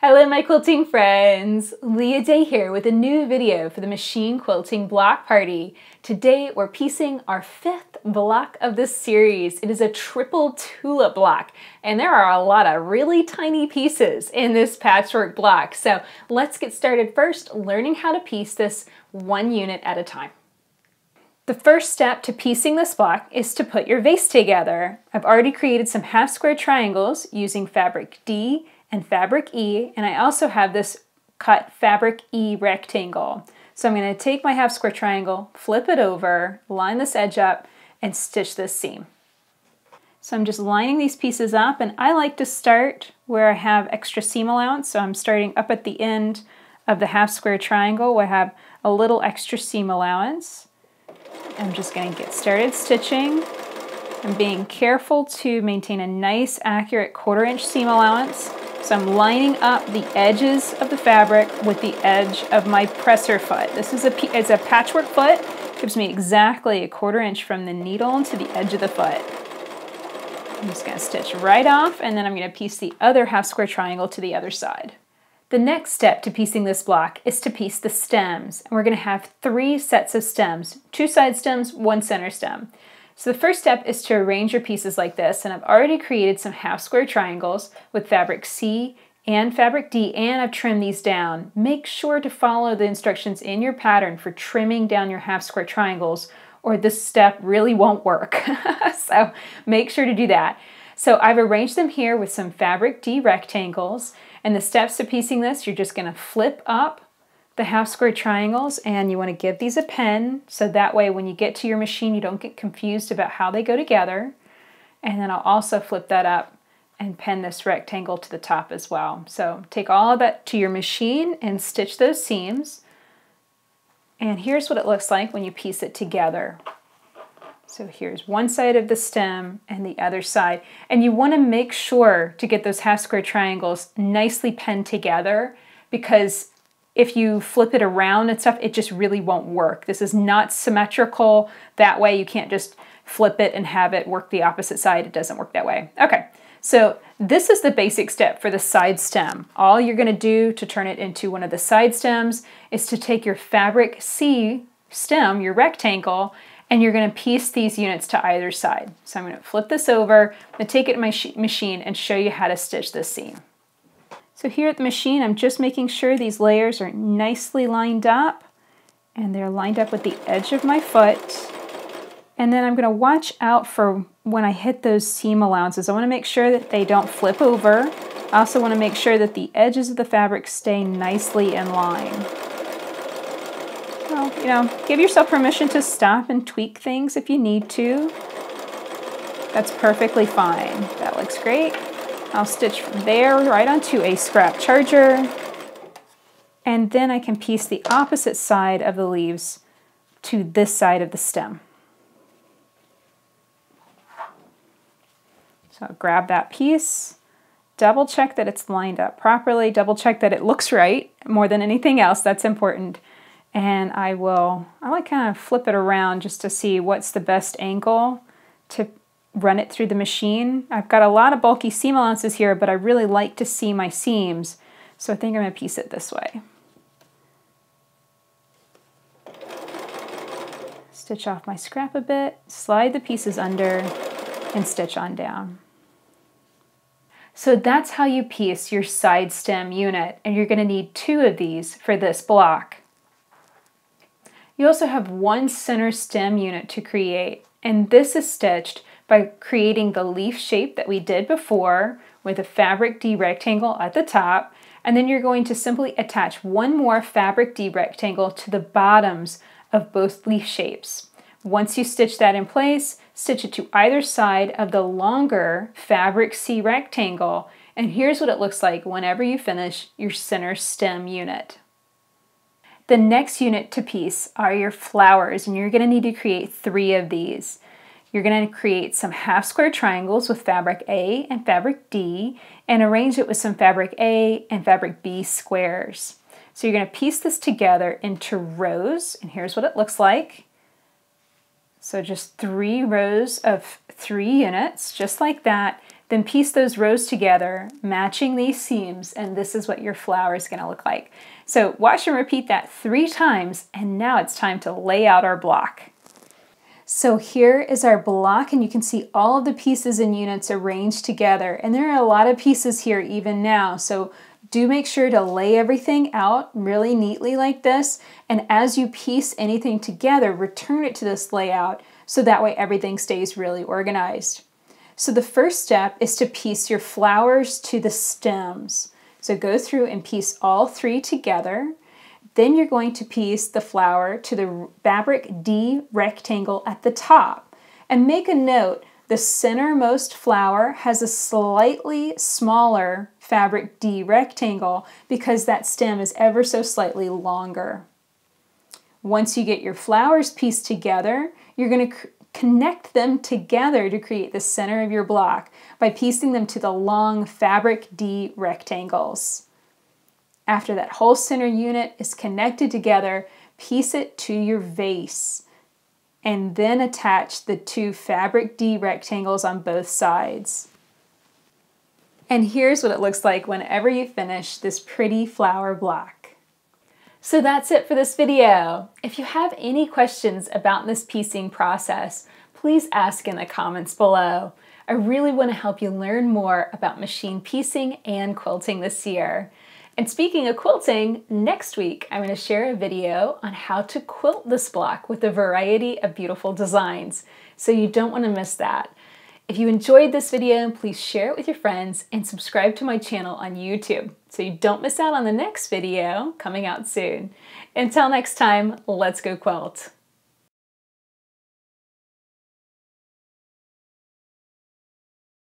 Hello my quilting friends! Leah Day here with a new video for the Machine Quilting Block Party. Today we're piecing our 5th block of this series. It is a triple tulip block and there are a lot of really tiny pieces in this patchwork block. So let's get started first learning how to piece this one unit at a time. The first step to piecing this block is to put your vase together. I've already created some half square triangles using fabric D and fabric E, and I also have this cut fabric E rectangle. So I'm going to take my half square triangle, flip it over, line this edge up, and stitch this seam. So I'm just lining these pieces up, and I like to start where I have extra seam allowance. So I'm starting up at the end of the half square triangle where I have a little extra seam allowance. I'm just going to get started stitching. I'm being careful to maintain a nice, accurate 1/4 inch seam allowance. So I'm lining up the edges of the fabric with the edge of my presser foot. This is it's a patchwork foot. It gives me exactly a 1/4 inch from the needle to the edge of the foot. I'm just going to stitch right off, and then I'm going to piece the other half square triangle to the other side. The next step to piecing this block is to piece the stems. And we're going to have 3 sets of stems, 2 side stems, 1 center stem. So the first step is to arrange your pieces like this, and I've already created some half square triangles with fabric C and fabric D, and I've trimmed these down. Make sure to follow the instructions in your pattern for trimming down your half square triangles, or this step really won't work. So make sure to do that. So I've arranged them here with some fabric D rectangles, and the steps to piecing this, you're just going to flip up the half square triangles, and you want to give these a pen so that way when you get to your machine you don't get confused about how they go together. And then I'll also flip that up and pen this rectangle to the top as well. So take all of that to your machine and stitch those seams. And here's what it looks like when you piece it together. So here's one side of the stem and the other side. And you want to make sure to get those half square triangles nicely penned together, because if you flip it around and stuff, it just really won't work. This is not symmetrical that way. You can't just flip it and have it work the opposite side. It doesn't work that way. Okay, so this is the basic step for the side stem. All you're going to do to turn it into one of the side stems is to take your fabric C stem, your rectangle, and you're going to piece these units to either side. So I'm going to flip this over, I'm going to take it to my machine and show you how to stitch this seam. So here at the machine, I'm just making sure these layers are nicely lined up, and they're lined up with the edge of my foot. And then I'm going to watch out for when I hit those seam allowances. I want to make sure that they don't flip over. I also want to make sure that the edges of the fabric stay nicely in line. Well, give yourself permission to stop and tweak things if you need to. That's perfectly fine. That looks great. I'll stitch from there right onto a scrap charger, and then I can piece the opposite side of the leaves to this side of the stem. So I'll grab that piece, double check that it's lined up properly, double check that it looks right more than anything else, that's important. And I like kind of flip it around just to see what's the best angle to run it through the machine. I've got a lot of bulky seam allowances here, but I really like to see my seams, so I think I'm going to piece it this way. Stitch off my scrap a bit, slide the pieces under, and stitch on down. So that's how you piece your side stem unit, and you're going to need 2 of these for this block. You also have 1 center stem unit to create, and this is stitched by creating the leaf shape that we did before with a fabric D rectangle at the top, and then you're going to simply attach 1 more fabric D rectangle to the bottoms of both leaf shapes. Once you stitch that in place, stitch it to either side of the longer fabric C rectangle, and here's what it looks like whenever you finish your center stem unit. The next unit to piece are your flowers, and you're going to need to create 3 of these. You're going to create some half square triangles with fabric A and fabric D, and arrange it with some fabric A and fabric B squares. So you're going to piece this together into rows, and here's what it looks like. So just 3 rows of 3 units, just like that. Then piece those rows together, matching these seams, and this is what your flower is going to look like. So watch and repeat that 3 times, and now it's time to lay out our block. So here is our block, and you can see all of the pieces and units arranged together, and there are a lot of pieces here even now, so do make sure to lay everything out really neatly like this, and as you piece anything together, return it to this layout so that way everything stays really organized. So the first step is to piece your flowers to the stems. So go through and piece all 3 together. Then you're going to piece the flower to the fabric D rectangle at the top. And make a note, the centermost flower has a slightly smaller fabric D rectangle because that stem is ever so slightly longer. Once you get your flowers pieced together, you're going to connect them together to create the center of your block by piecing them to the long fabric D rectangles. After that whole center unit is connected together, piece it to your vase and then attach the 2 fabric D rectangles on both sides. And here's what it looks like whenever you finish this pretty flower block. So that's it for this video. If you have any questions about this piecing process, please ask in the comments below. I really want to help you learn more about machine piecing and quilting this year. And speaking of quilting, next week I'm going to share a video on how to quilt this block with a variety of beautiful designs, so you don't want to miss that. If you enjoyed this video, please share it with your friends and subscribe to my channel on YouTube so you don't miss out on the next video coming out soon. Until next time, let's go quilt.